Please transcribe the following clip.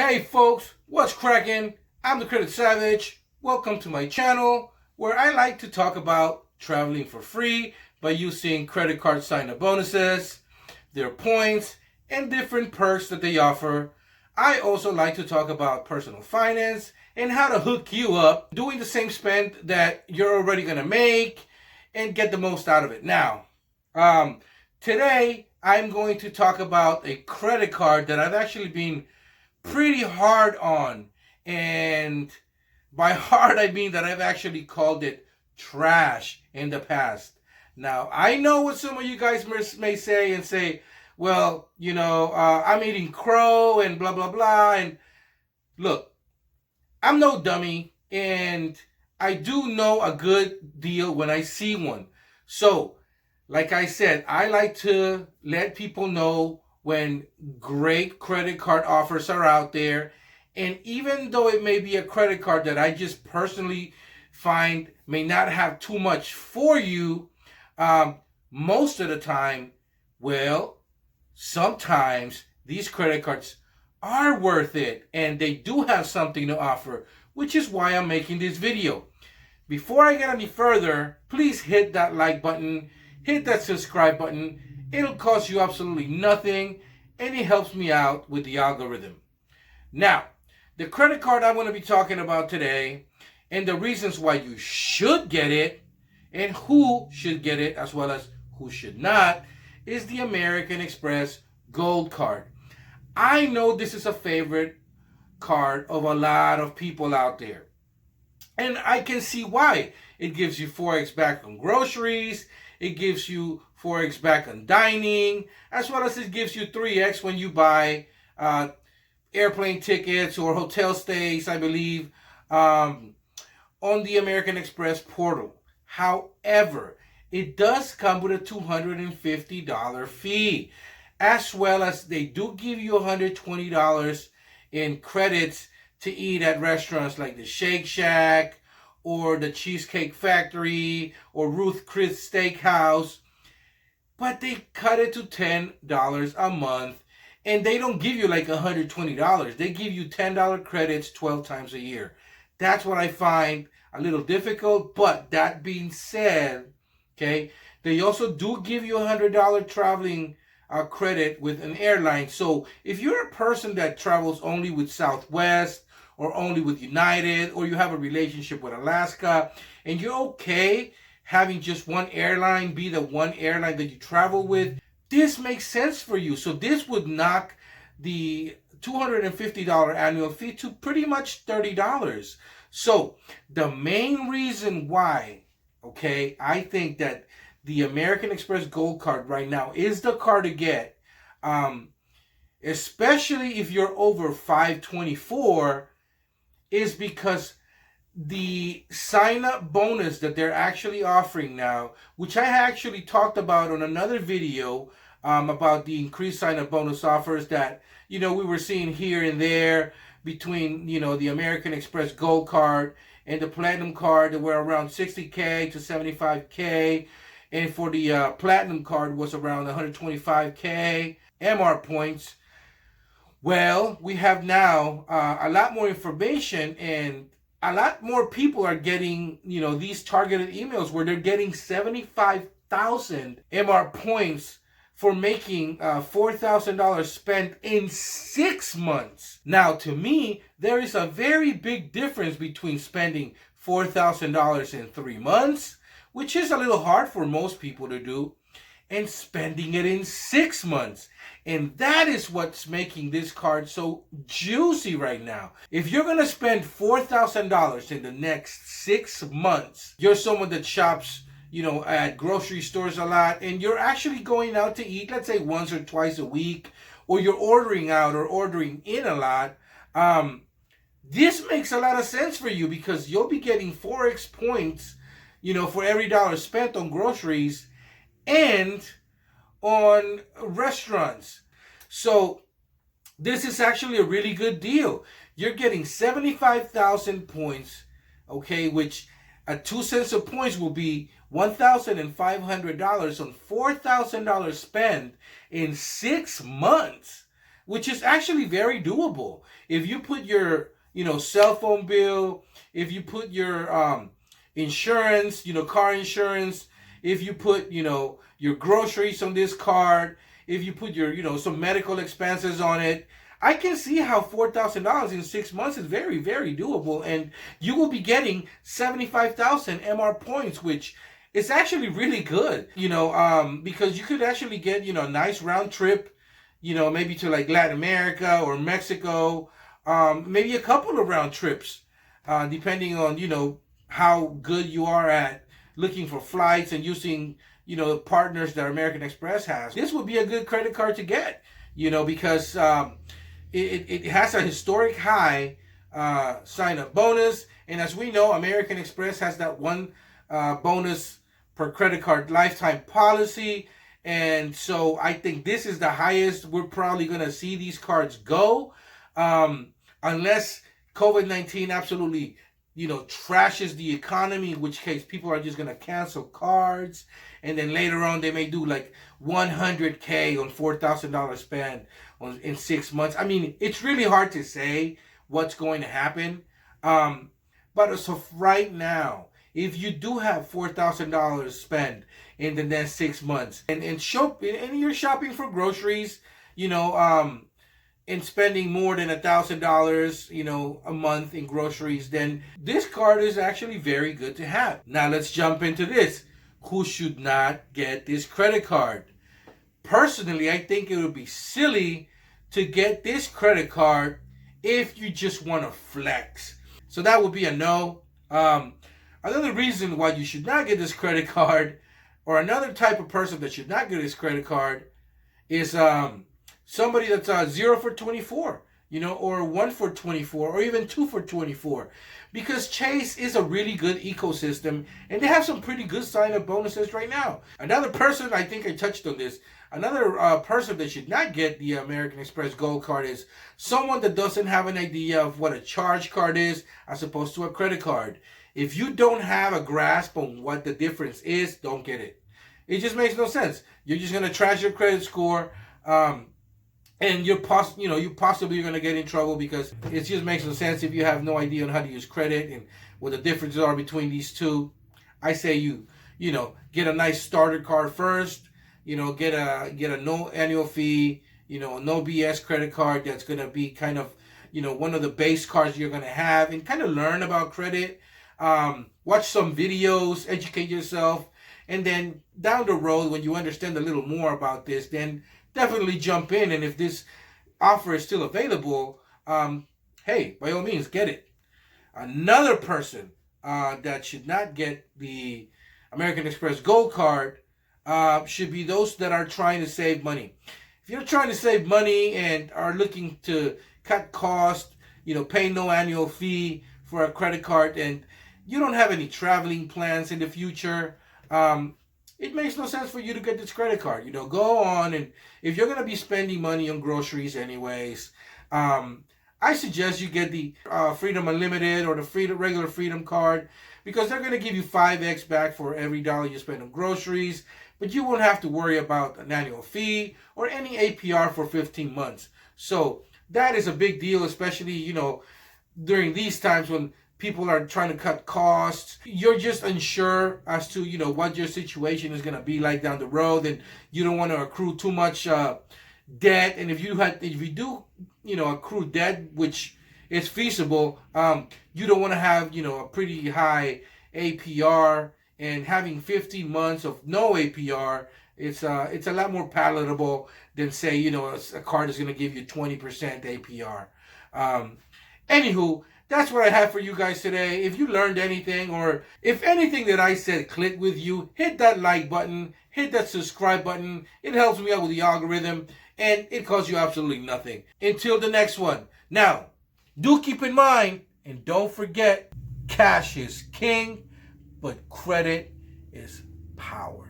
Hey folks, what's cracking? I'm the Credit Savage. Welcome to my channel where I like to talk about traveling for free by using credit card sign-up bonuses, their points, and different perks that they offer. I also like to talk about personal finance and how to hook you up doing the same spend that you're already going to make and get the most out of it. Now, today I'm going to talk about a credit card that I've actually been pretty hard on, and by hard I mean that I've actually called it trash in the past. Now I know what some of you guys may say, well, I'm eating crow and blah blah blah. And look, I'm no dummy, and I do know a good deal when I see one. So like I said, I like to let people know when great credit card offers are out there. And even though it may be a credit card that I just personally find may not have too much for you, most of the time, well, sometimes these credit cards are worth it and they do have something to offer, which is why I'm making this video. Before I get any further, please hit that like button, hit that subscribe button. It'll cost you absolutely nothing, and it helps me out with the algorithm. Now, the credit card I'm going to be talking about today, and the reasons why you should get it, and who should get it, as well as who should not, is the American Express Gold Card. I know this is a favorite card of a lot of people out there, and I can see why. It gives you 4x back on groceries. It gives you 4x back on dining, as well as it gives you 3x when you buy airplane tickets or hotel stays, I believe, on the American Express portal. However, it does come with a $250 fee, as well as they do give you $120 in credits to eat at restaurants like the Shake Shack or the Cheesecake Factory or Ruth Chris Steakhouse. But they cut it to $10 a month, and they don't give you like $120. They give you $10 credits 12 times a year. That's what I find a little difficult. But that being said, okay, they also do give you $100 traveling credit with an airline. So if you're a person that travels only with Southwest or only with United, or you have a relationship with Alaska, and you're okay having just one airline be the one airline that you travel with, this makes sense for you. So this would knock the $250 annual fee to pretty much $30. So the main reason why, okay, I think that the American Express Gold Card right now is the card to get, especially if you're over 524, is because the sign-up bonus that they're actually offering now, which I actually talked about on another video about the increased sign-up bonus offers that, we were seeing here and there between, the American Express Gold Card and the Platinum Card that were around $60K to $75K. And for the Platinum Card was around $125K MR points. Well, we have now a lot more information, and a lot more people are getting, these targeted emails where they're getting 75,000 MR points for making $4,000 spent in 6 months. Now, to me, there is a very big difference between spending $4,000 in 3 months, which is a little hard for most people to do, and spending it in 6 months. And that is what's making this card so juicy right now. If you're going to spend $4,000 in the next 6 months, you're someone that shops, at grocery stores a lot, and you're actually going out to eat, let's say once or twice a week, or you're ordering out or ordering in a lot, this makes a lot of sense for you because you'll be getting 4x points, for every dollar spent on groceries and on restaurants. So this is actually a really good deal. You're getting 75,000 points, okay, which at 2 cents a points will be $1,500 on $4,000 spent in 6 months, which is actually very doable. If you put your, cell phone bill, if you put your insurance, car insurance, if you put, your groceries on this card, if you put your, some medical expenses on it, I can see how $4,000 in 6 months is very, very doable. And you will be getting 75,000 MR points, which is actually really good, because you could actually get, a nice round trip, maybe to like Latin America or Mexico, maybe a couple of round trips, depending on, how good you are at looking for flights and using, the partners that American Express has. This would be a good credit card to get, because it has a historic high sign-up bonus. And as we know, American Express has that one bonus per credit card lifetime policy. And so I think this is the highest we're probably going to see these cards go, unless COVID-19 absolutely, trashes the economy, in which case people are just going to cancel cards. And then later on, they may do like $100K on $4,000 spend in 6 months. I mean, it's really hard to say what's going to happen. But as of right now, if you do have $4,000 spent in the next 6 months, and you're shopping for groceries, and spending more than $1,000, a month in groceries, then this card is actually very good to have. Now let's jump into this. Who should not get this credit card? Personally, I think it would be silly to get this credit card if you just want to flex. So that would be a no. Another reason why you should not get this credit card, or another type of person that should not get this credit card, is somebody that's 0 for 24, or 1 for 24, or even 2 for 24. Because Chase is a really good ecosystem, and they have some pretty good sign-up bonuses right now. Another person, I think I touched on this, another person that should not get the American Express Gold Card is someone that doesn't have an idea of what a charge card is as opposed to a credit card. If you don't have a grasp on what the difference is, don't get it. It just makes no sense. You're just going to trash your credit score, and you possibly are going to get in trouble, because it just makes no sense if you have no idea on how to use credit and what the differences are between these two. I say you get a nice starter card first, get a no annual fee, no BS credit card that's going to be kind of, one of the base cards you're going to have, and kind of learn about credit. Watch some videos, educate yourself, and then down the road, when you understand a little more about this, then definitely jump in. And if this offer is still available, hey, by all means, get it. Another person that should not get the American Express Gold Card should be those that are trying to save money. If you're trying to save money and are looking to cut costs, pay no annual fee for a credit card, and you don't have any traveling plans in the future, it makes no sense for you to get this credit card. Go on, and if you're going to be spending money on groceries anyways, I suggest you get the Freedom Unlimited or the regular Freedom card, because they're going to give you 5x back for every dollar you spend on groceries, but you won't have to worry about an annual fee or any APR for 15 months. So that is a big deal, especially, during these times when people are trying to cut costs. You're just unsure as to, what your situation is going to be like down the road, and you don't want to accrue too much debt. And if you do, accrue debt, which is feasible, you don't want to have, a pretty high APR, and having 15 months of no APR, it's a lot more palatable than, say, a card is going to give you 20% APR. Anywho, that's what I have for you guys today. If you learned anything, or if anything that I said clicked with you, hit that like button, hit that subscribe button. It helps me out with the algorithm, and it costs you absolutely nothing. Until the next one. Now, do keep in mind, and don't forget, cash is king, but credit is power.